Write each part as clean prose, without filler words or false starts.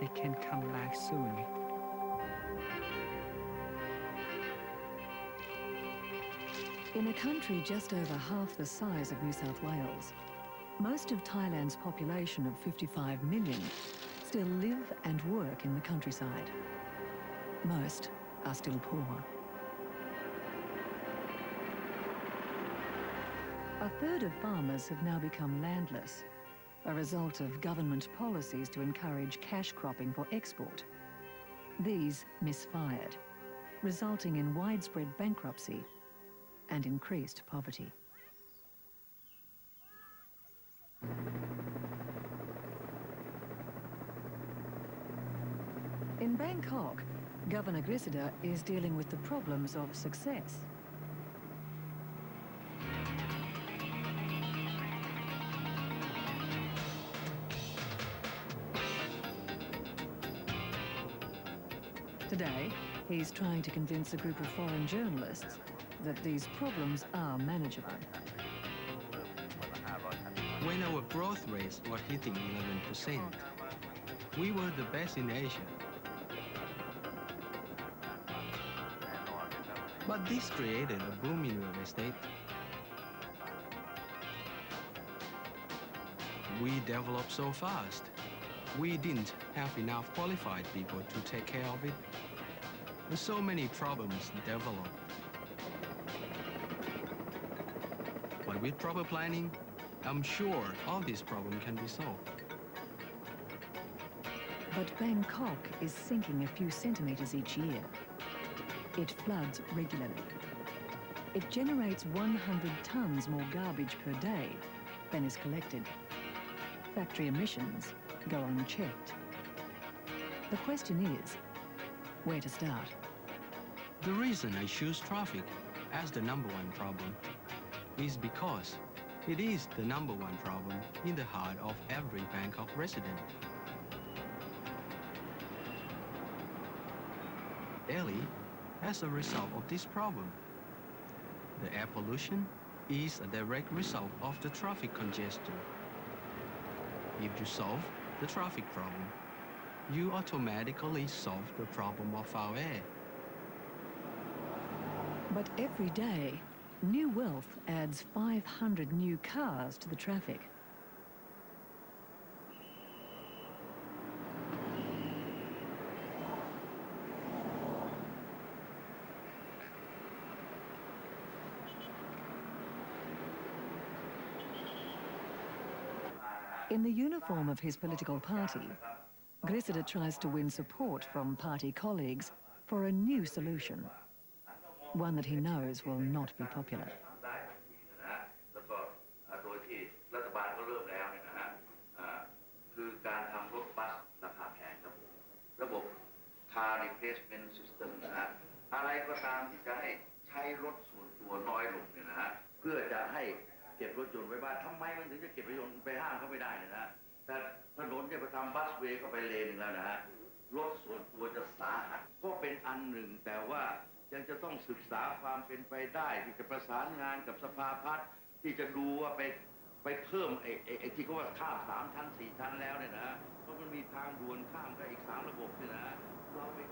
they can come back soon. In a country just over half the size of New South Wales, most of Thailand's population of 55 million still live and work in the countryside. Most are still poor. A third of farmers have now become landless, a result of government policies to encourage cash cropping for export. These misfired, resulting in widespread bankruptcy and increased poverty. In Bangkok, Governor Grisida is dealing with the problems of success. Today, he's trying to convince a group of foreign journalists that these problems are manageable. When our growth rates were hitting 11%, we were the best in Asia. But this created a boom in real estate. We developed so fast. We didn't have enough qualified people to take care of it. And so many problems developed. But with proper planning, I'm sure all these problems can be solved. But Bangkok is sinking a few centimetres each year. It floods regularly. It generates 100 tonnes more garbage per day than is collected. Factory emissions go unchecked. The question is, where to start? The reason I choose traffic as the #1 problem is because it is the #1 problem in the heart of every Bangkok resident. Delhi, as a result of this problem, the air pollution is a direct result of the traffic congestion. If you solve the traffic problem, you automatically solve the problem of foul air. But every day, new wealth adds 500 new cars to the traffic. In the uniform of his political party, Grisida tries to win support from party colleagues for a new solution, one that he knows will not be popular.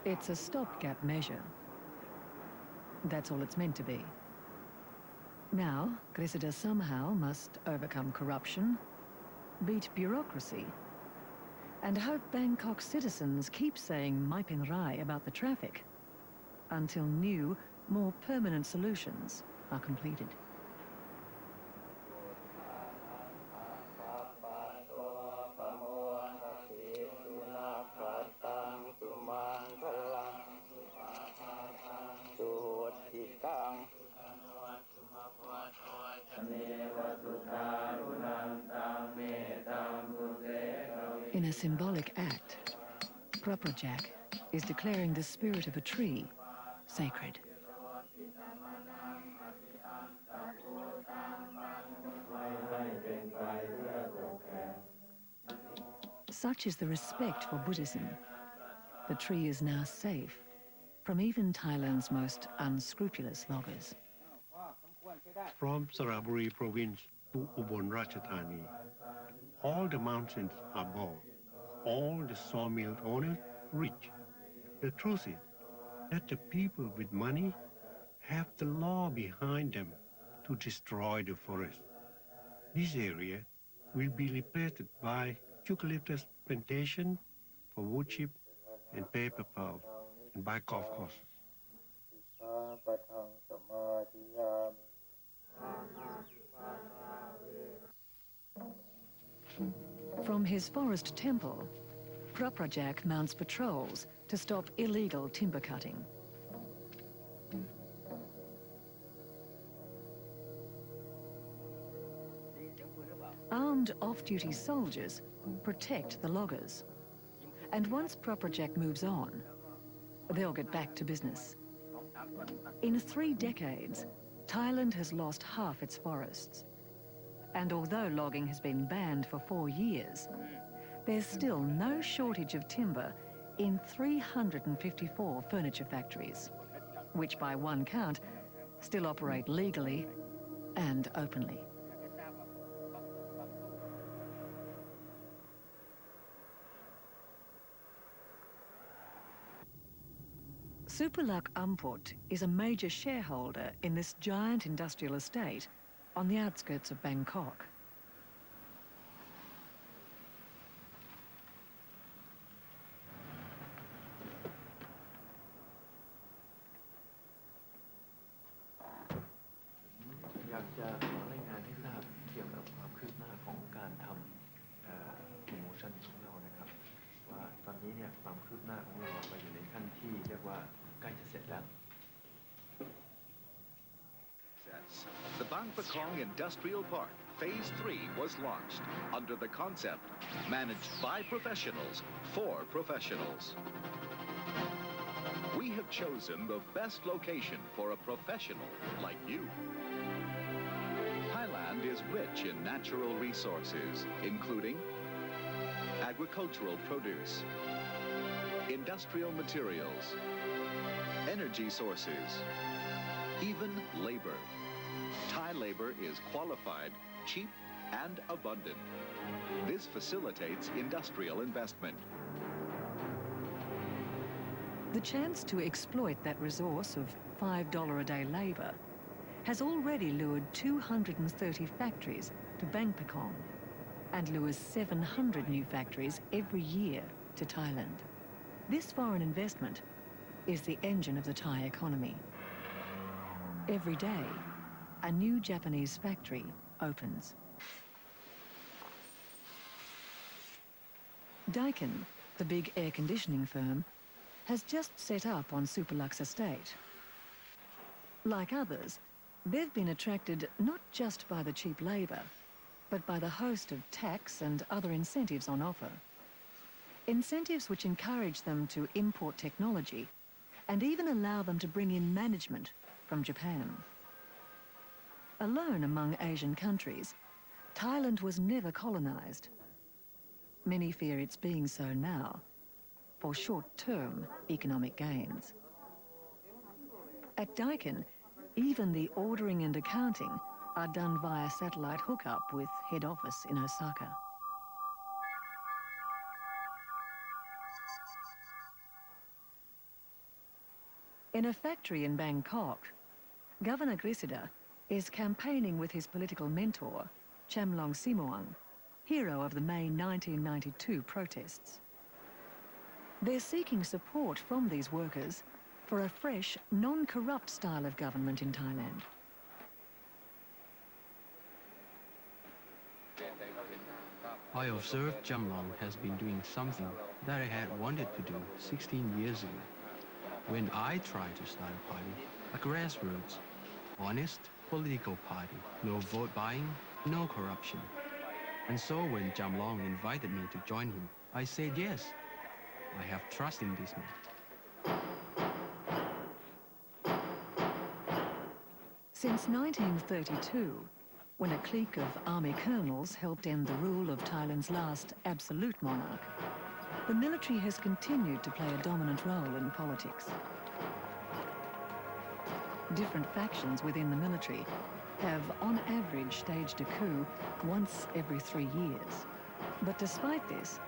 It's a stopgap measure. That's all it's meant to be. Now, Grisida somehow must overcome corruption, beat bureaucracy, and hope Bangkok citizens keep saying Mai Pen Rai about the traffic until new, more permanent solutions are completed. In a symbolic act, Propelled is declaring the spirit of a tree sacred. Such is the respect for Buddhism. The tree is now safe from even Thailand's most unscrupulous loggers. From Saraburi province to Ubon Ratchathani, all the mountains are bald. all the sawmill owners rich. The truth is that the people with money have the law behind them to destroy the forest. This area will be replaced by eucalyptus plantation for wood chip and paper pulp and by golf courses. From his forest temple, Propperjack mounts patrols to stop illegal timber cutting. Armed off-duty soldiers protect the loggers. And once Propperjack moves on, they'll get back to business. In 3 decades, Thailand has lost half its forests. And although logging has been banned for 4 years, there's still no shortage of timber in 354 furniture factories, which by one count still operate legally and openly. Supalak Amput is a major shareholder in this giant industrial estate on the outskirts of Bangkok. The Bang Pakong Industrial Park, Phase 3, was launched under the concept managed by professionals for professionals. We have chosen the best location for a professional like you. Thailand is rich in natural resources, including agricultural produce, industrial materials, energy sources, even labor. Thai labor is qualified, cheap, and abundant. This facilitates industrial investment. The chance to exploit that resource of $5 a day labor has already lured 230 factories to Bang Pakong and lures 700 new factories every year to Thailand. This foreign investment is the engine of the Thai economy. Every day, a new Japanese factory opens. Daikin, the big air conditioning firm, has just set up on Supalak's estate. Like others, they've been attracted not just by the cheap labor, but by the host of tax and other incentives on offer. Incentives which encourage them to import technology and even allow them to bring in management from Japan. Alone among Asian countries, Thailand was never colonized. Many fear it's being so now, for short-term economic gains. At Daikin, even the ordering and accounting are done via satellite hookup with head office in Osaka. In a factory in Bangkok, Governor Grisida is campaigning with his political mentor, Chamlong Simoang, hero of the May 1992 protests. They're seeking support from these workers for a fresh, non-corrupt style of government in Thailand. I observed Chamlong has been doing something that I had wanted to do 16 years ago, when I tried to start a party, a grassroots, honest political party, no vote buying, no corruption. And so when Chamlong invited me to join him, I said yes. I have trust in this man. Since 1932, when a clique of army colonels helped end the rule of Thailand's last absolute monarch, the military has continued to play a dominant role in politics. Different factions within the military have, on average, staged a coup once every 3 years. But despite this,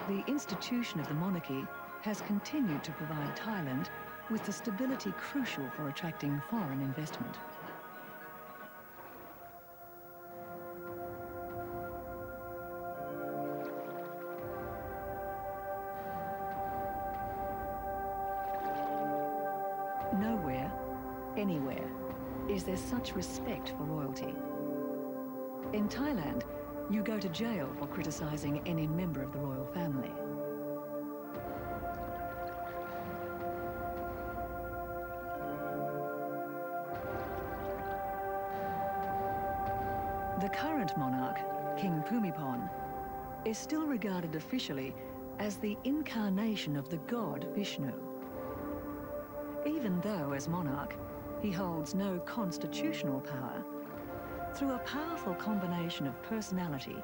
The institution of the monarchy has continued to provide Thailand with the stability crucial for attracting foreign investment. Nowhere, anywhere, is there such respect for royalty. In Thailand, you go to jail for criticizing any member of the royal family. The current monarch, King Bhumibol, is still regarded officially as the incarnation of the god Vishnu. Even though, as monarch, he holds no constitutional power, through a powerful combination of personality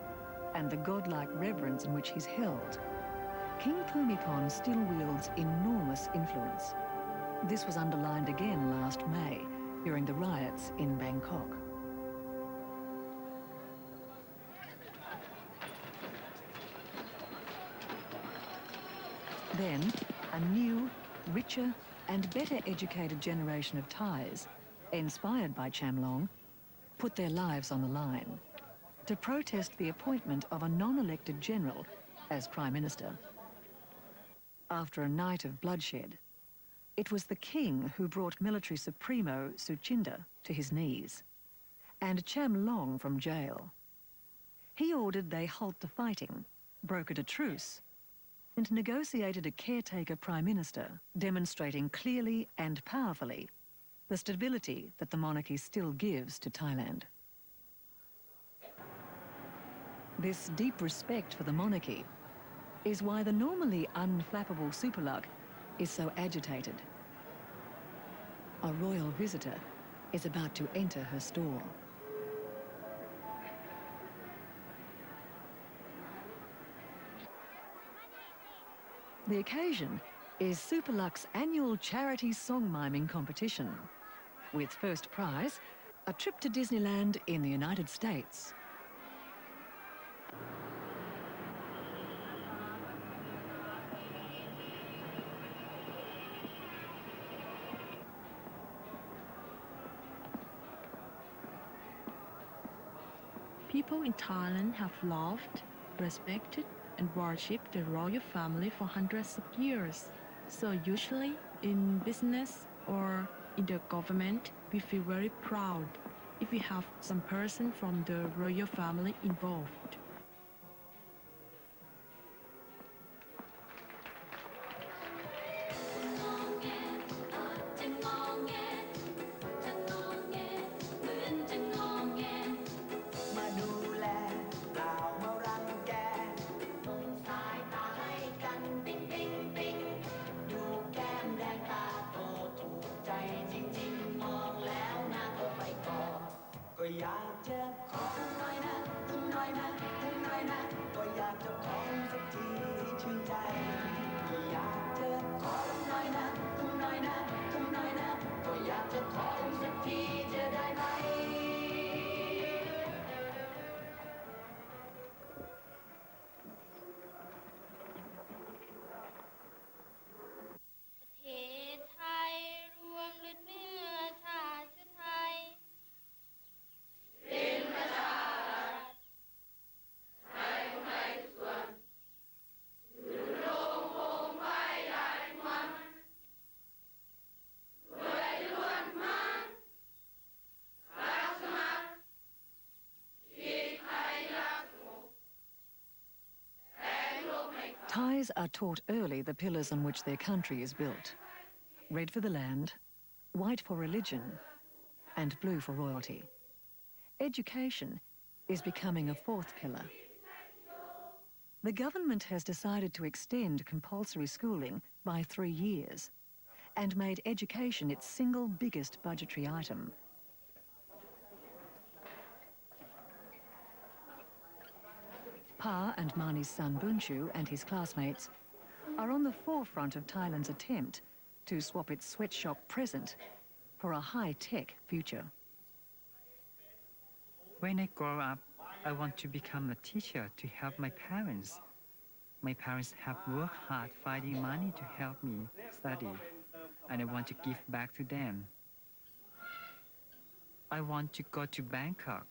and the godlike reverence in which he's held, King Bhumibol still wields enormous influence. This was underlined again last May during the riots in Bangkok. Then, a new, richer and better educated generation of Thais, inspired by Chamlong, put their lives on the line to protest the appointment of a non-elected general as Prime Minister. After a night of bloodshed, it was the king who brought military supremo Suchinda to his knees and Chamlong from jail. He ordered they halt the fighting, brokered a truce, and negotiated a caretaker prime minister, demonstrating clearly and powerfully the stability that the monarchy still gives to Thailand. This deep respect for the monarchy is why the normally unflappable Superlug is so agitated. A royal visitor is about to enter her stall. The occasion is Superlug's annual charity song miming competition, with first prize, a trip to Disneyland in the United States. People in Thailand have loved, respected, and worshipped the royal family for hundreds of years. So usually in business or in the government, we feel very proud if we have some person from the royal family involved. Thais are taught early the pillars on which their country is built. Red for the land, white for religion, and blue for royalty. Education is becoming a fourth pillar. The government has decided to extend compulsory schooling by 3 years and made education its single biggest budgetary item. Pa and Mani's son Bunchu and his classmates are on the forefront of Thailand's attempt to swap its sweatshop present for a high-tech future. When I grow up, I want to become a teacher to help my parents. My parents have worked hard finding money to help me study, and I want to give back to them. I want to go to Bangkok